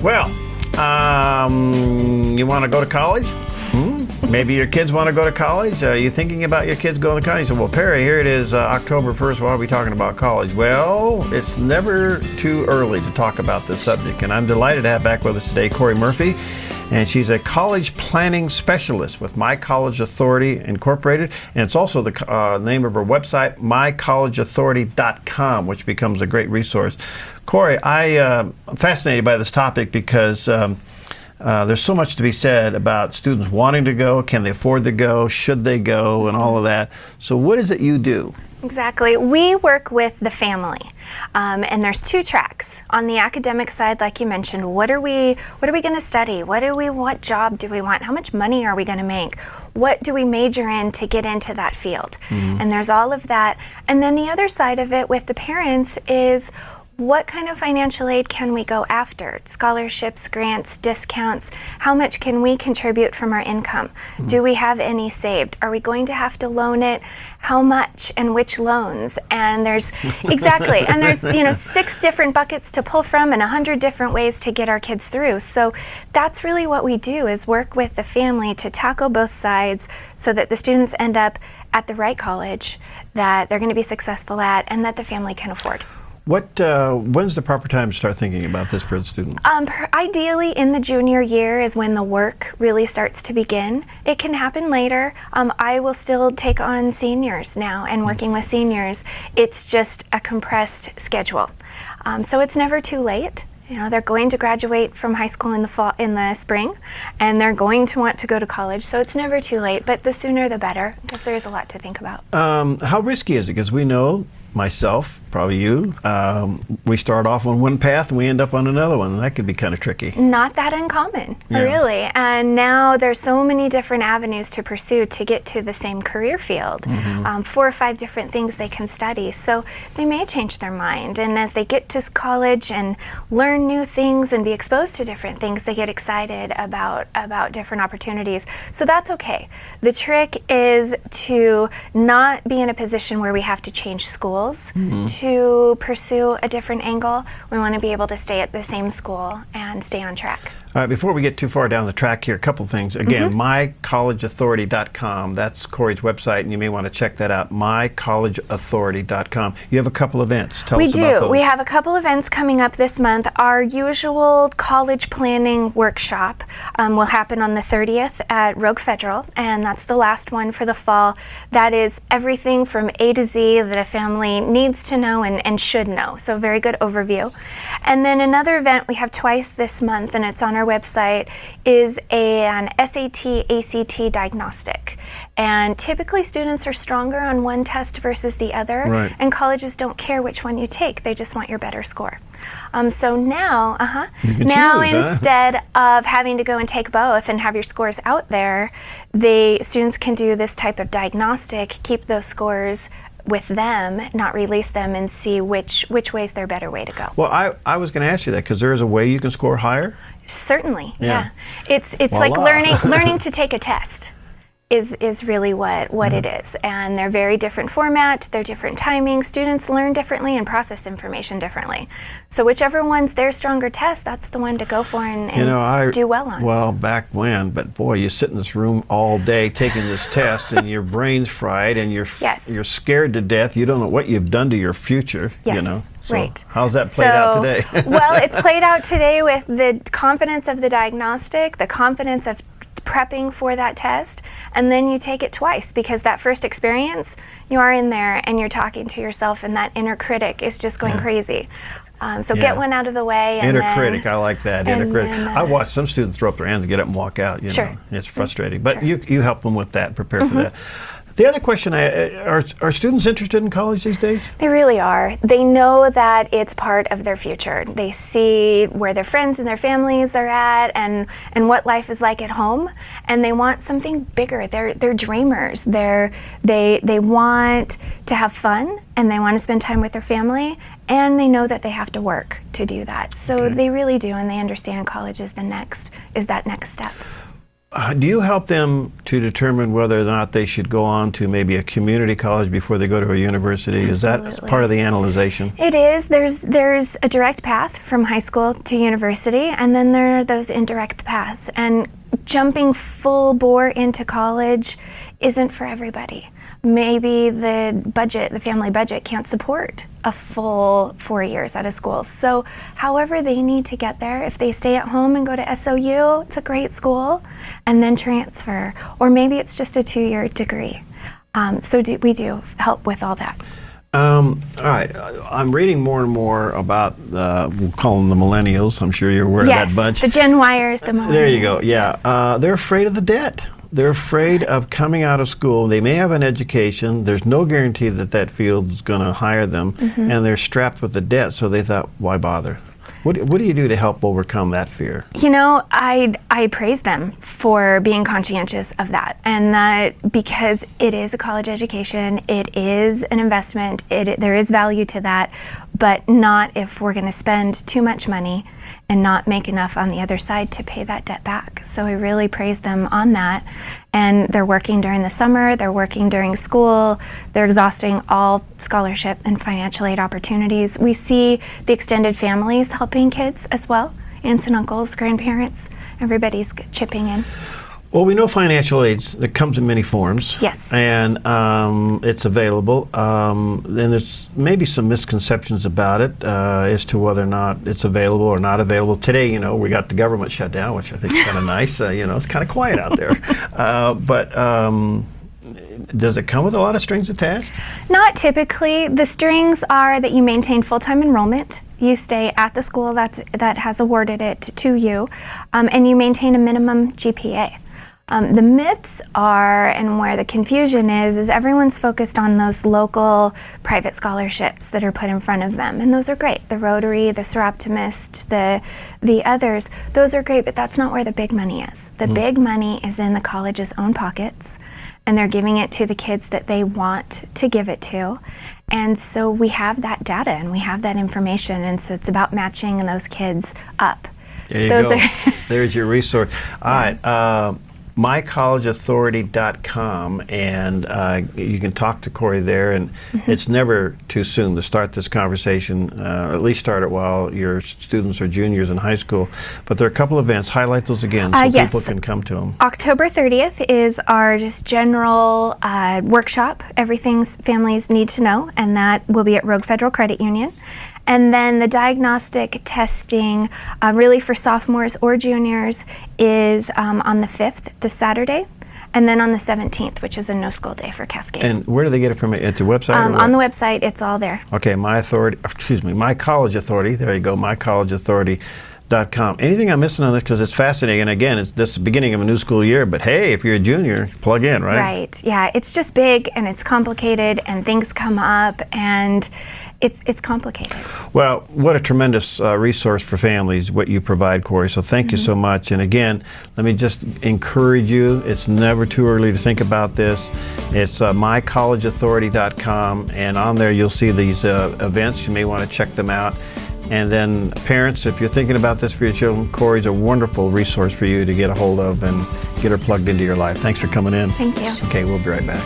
Well, you want to go to college? Maybe your kids want to go to college. Are you thinking about your kids going to college? So, well, Perry, here it is, October 1st. Why are we talking about college? Well, it's never too early to talk about this subject, and I'm delighted to have back with us today Cori Murphy, and she's a college planning specialist with My College Authority Incorporated, and it's also the name of her website, mycollegeauthority.com, which becomes a great resource. Cori, I'm fascinated by this topic because there's so much to be said about students wanting to go, can they afford to go, should they go, and all of that. So what is it you do? Exactly. We work with the family, and there's two tracks. On the academic side, like you mentioned, what are we going to study? What job do we want? How much money are we going to make? What do we major in to get into that field? And there's all of that. And then the other side of it with the parents is, what kind of financial aid can we go after? Scholarships, grants, discounts. How much can we contribute from our income? Do we have any saved? Are we going to have to loan it? How much and which loans? And there's exactly, and there's 6 different buckets to pull from and 100 different ways to get our kids through. So that's really what we do, is work with the family to tackle both sides so that the students end up at the right college that they're going to be successful at and that the family can afford. When's the proper time to start thinking about this for the student? Ideally, in the junior year is when the work really starts to begin. It can happen later. I will still take on seniors now and working with seniors. It's just a compressed schedule. So it's never too late. They're going to graduate from high school in the spring, and they're going to want to go to college. So it's never too late, but the sooner the better, because there is a lot to think about. How risky is it? Because we know, myself, probably you, we start off on one path and we end up on another one, and that could be kind of tricky. Not that uncommon, really. And now there's so many different avenues to pursue to get to the same career field. 4 or 5 different things they can study. So they may change their mind, and as they get to college and learn new things and be exposed to different things, they get excited about different opportunities. So that's okay. The trick is to not be in a position where we have to change schools to pursue a different angle. We want to be able to stay at the same school and stay on track. All right, before we get too far down the track here, a couple things. Again, mycollegeauthority.com. That's Cori's website, and you may want to check that out, mycollegeauthority.com. You have a couple events. Tell us about those. We have a couple events coming up this month. Our usual college planning workshop will happen on the 30th at Rogue Federal, and that's the last one for the fall. That is everything from A to Z that a family needs to know and should know. So a very good overview. And then another event we have twice this month, and it's on our website, is an SAT/ACT diagnostic. And typically students are stronger on one test versus the other, and colleges don't care which one you take, they just want your better score. So now, instead of having to go and take both and have your scores out there, students can do this type of diagnostic, keep those scores with them, not release them, and see which way is their better way to go. Well, I was going to ask you that, because there is a way you can score higher? Certainly, yeah. It's like learning to take a test is really what it is. And they're very different format, they're different timing. Students learn differently and process information differently. So whichever one's their stronger test, that's the one to go for and do well on. Well, back when, but boy, you sit in this room all day taking this test and your brain's fried and you're scared to death. You don't know what you've done to your future, So right. How's that played out today? Well, it's played out today with the confidence of the diagnostic, the confidence of prepping for that test, and then you take it twice, because that first experience, you are in there and you're talking to yourself, and that inner critic is just going crazy. So get one out of the way. And inner critic, I like that, inner critic. I watch some students throw up their hands and get up and walk out, know. It's frustrating. But you help them with that, prepare for that. The other question, are students interested in college these days? They really are. They know that it's part of their future. They see where their friends and their families are at and what life is like at home, and they want something bigger. They're dreamers. They want to have fun, and they want to spend time with their family, and they know that they have to work to do that. So they really do, and they understand college is that next step. Do you help them to determine whether or not they should go on to maybe a community college before they go to a university? Absolutely. Is that part of the analyzation? It is. There's a direct path from high school to university, and then there are those indirect paths. And jumping full bore into college isn't for everybody. Maybe the family budget can't support a full 4 years at a school. So however they need to get there, if they stay at home and go to SOU, it's a great school, and then transfer. Or maybe it's just a 2-year degree. We do help with all that. All right, I'm reading more and more about, we'll call them the millennials. I'm sure you're aware of that bunch. The Gen Yers, the millennials. There you go, yeah. They're afraid of the debt. They're afraid of coming out of school. They may have an education. There's no guarantee that that field is going to hire them, and they're strapped with the debt, so they thought, why bother? What do you do to help overcome that fear? You know, I praise them for being conscientious of that, and that because it is a college education, it is an investment, there is value to that, but not if we're going to spend too much money and not make enough on the other side to pay that debt back. So I really praise them on that. And they're working during the summer, they're working during school, they're exhausting all scholarship and financial aid opportunities. We see the extended families helping kids as well, aunts and uncles, grandparents, everybody's chipping in. Well, we know financial aid that comes in many forms. Yes. And it's available. Then there's maybe some misconceptions about it as to whether or not it's available or not available. Today, you know, we got the government shut down, which I think is kind of nice. You know, it's kind of quiet out there. But does it come with a lot of strings attached? Not typically. The strings are that you maintain full-time enrollment. You stay at the school that has awarded it to you, and you maintain a minimum GPA. The myths are, and where the confusion is everyone's focused on those local private scholarships that are put in front of them, and those are great. The Rotary, the Sir Optimist, the others, those are great, but that's not where the big money is. The big money is in the college's own pockets, and they're giving it to the kids that they want to give it to. And so we have that data and we have that information, and so it's about matching those kids up. There you go. There's your resource. All right. mycollegeauthority.com, and you can talk to Cori there, and it's never too soon to start this conversation, at least start it while your students are juniors in high school. But there are a couple events. Highlight those again so yes. people can come to them. October 30th is our just general workshop, everything families need to know, and that will be at Rogue Federal Credit Union. And then the diagnostic testing, really for sophomores or juniors, is on the 5th, this Saturday, and then on the 17th, which is a no-school day for Cascade. And where do they get it from? At the website? On the website, it's all there. Okay, My College Authority. There you go, mycollegeauthority.com. Anything I'm missing on this? Because it's fascinating. And again, it's the beginning of a new school year. But hey, if you're a junior, plug in, right? Right. Yeah. It's just big and it's complicated and things come up and it's complicated. Well, what a tremendous resource for families, what you provide, Cori. So thank you so much. And again, let me just encourage you. It's never too early to think about this. It's mycollegeauthority.com, and on there you'll see these events. You may want to check them out. And then parents, if you're thinking about this for your children, Cori's a wonderful resource for you to get a hold of and get her plugged into your life. Thanks for coming in. Thank you. Okay, we'll be right back.